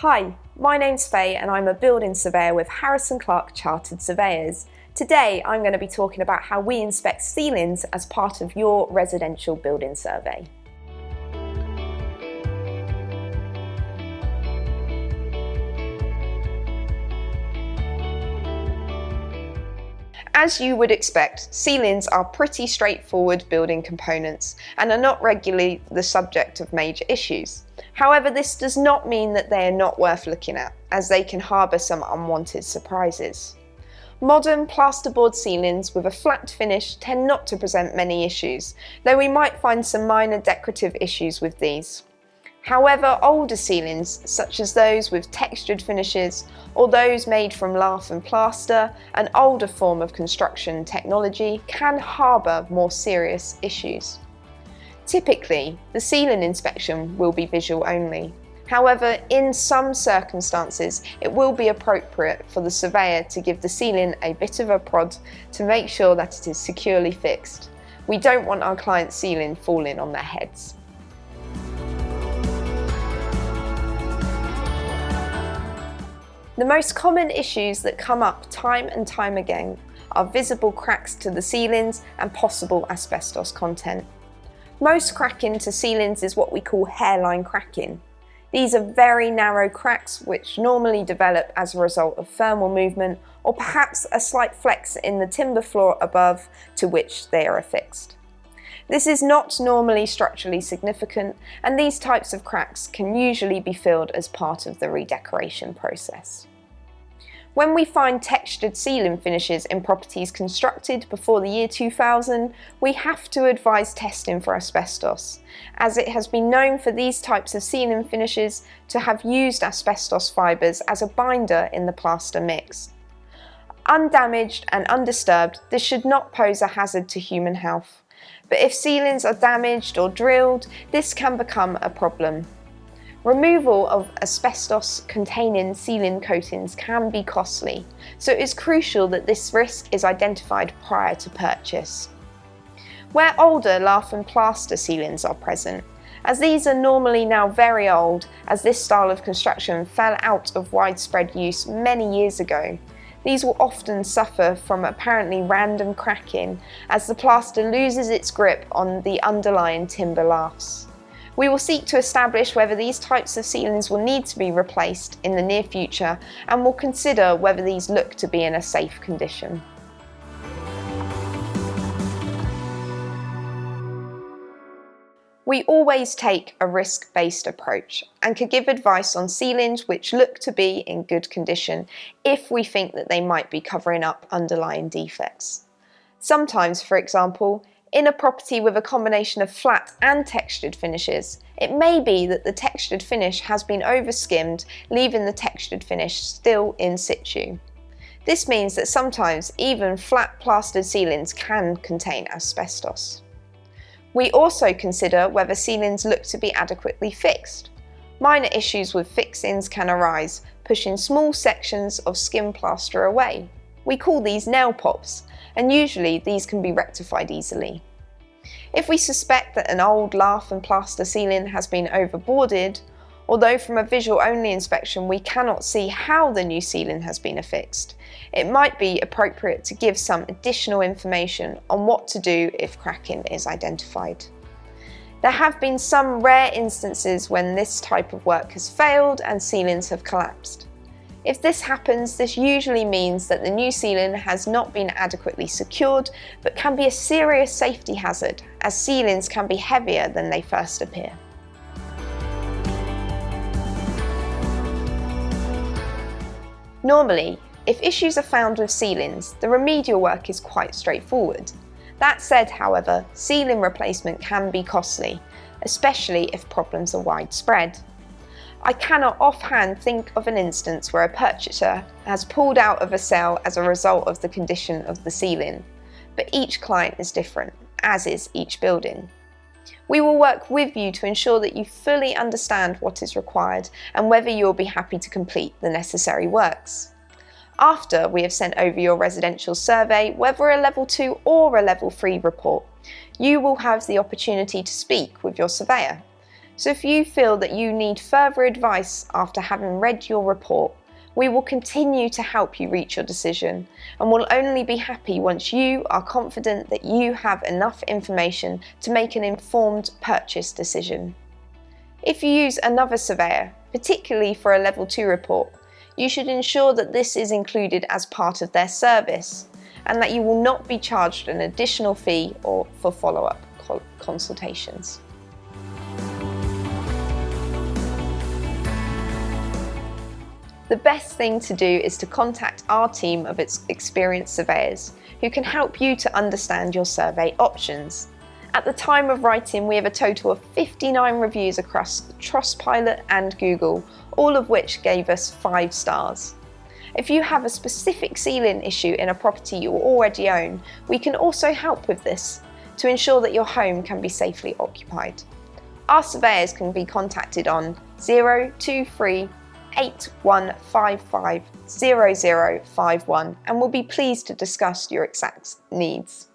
Hi, my name's Faye and I'm a building surveyor with Harrison Clark Chartered Surveyors. Today I'm going to be talking about how we inspect ceilings as part of your residential building survey. As you would expect, ceilings are pretty straightforward building components and are not regularly the subject of major issues. However, this does not mean that they are not worth looking at, as they can harbour some unwanted surprises. Modern plasterboard ceilings with a flat finish tend not to present many issues, though we might find some minor decorative issues with these. However, older ceilings, such as those with textured finishes or those made from lath and plaster, an older form of construction technology, can harbour more serious issues. Typically, the ceiling inspection will be visual only. However, in some circumstances, it will be appropriate for the surveyor to give the ceiling a bit of a prod to make sure that it is securely fixed. We don't want our client's ceiling falling on their heads. The most common issues that come up time and time again are visible cracks to the ceilings and possible asbestos content. Most cracking to ceilings is what we call hairline cracking. These are very narrow cracks which normally develop as a result of thermal movement or perhaps a slight flex in the timber floor above to which they are affixed. This is not normally structurally significant, and these types of cracks can usually be filled as part of the redecoration process. When we find textured ceiling finishes in properties constructed before the year 2000, we have to advise testing for asbestos, as it has been known for these types of ceiling finishes to have used asbestos fibres as a binder in the plaster mix. Undamaged and undisturbed, this should not pose a hazard to human health. But if ceilings are damaged or drilled, this can become a problem. Removal of asbestos-containing ceiling coatings can be costly, so it is crucial that this risk is identified prior to purchase. Where older lath and plaster ceilings are present, as these are normally now very old, as this style of construction fell out of widespread use many years ago, these will often suffer from apparently random cracking as the plaster loses its grip on the underlying timber laths. We will seek to establish whether these types of ceilings will need to be replaced in the near future, and will consider whether these look to be in a safe condition. We always take a risk-based approach and can give advice on ceilings which look to be in good condition if we think that they might be covering up underlying defects. Sometimes, for example, in a property with a combination of flat and textured finishes, it may be that the textured finish has been over-skimmed, leaving the textured finish still in situ. This means that sometimes even flat plastered ceilings can contain asbestos. We also consider whether ceilings look to be adequately fixed. Minor issues with fixings can arise, pushing small sections of skim plaster away. We call these nail pops, and usually these can be rectified easily. If we suspect that an old lath and plaster ceiling has been overboarded, although from a visual only inspection we cannot see how the new ceiling has been affixed, it might be appropriate to give some additional information on what to do if cracking is identified. There have been some rare instances when this type of work has failed and ceilings have collapsed. If this happens, this usually means that the new ceiling has not been adequately secured, but can be a serious safety hazard, as ceilings can be heavier than they first appear. Normally, if issues are found with ceilings, the remedial work is quite straightforward. That said, however, ceiling replacement can be costly, especially if problems are widespread. I cannot offhand think of an instance where a purchaser has pulled out of a sale as a result of the condition of the ceiling, but each client is different, as is each building. We will work with you to ensure that you fully understand what is required and whether you will be happy to complete the necessary works. After we have sent over your residential survey, whether a level 2 or a level 3 report, you will have the opportunity to speak with your surveyor. So if you feel that you need further advice after having read your report, we will continue to help you reach your decision, and will only be happy once you are confident that you have enough information to make an informed purchase decision. If you use another surveyor, particularly for a Level 2 report, you should ensure that this is included as part of their service, and that you will not be charged an additional fee or for follow-up consultations. The best thing to do is to contact our team of experienced surveyors who can help you to understand your survey options. At the time of writing, we have a total of 59 reviews across Trustpilot and Google, all of which gave us 5 stars. If you have a specific ceiling issue in a property you already own, we can also help with this to ensure that your home can be safely occupied. Our surveyors can be contacted on 023 8155 0051 and will be pleased to discuss your exact needs.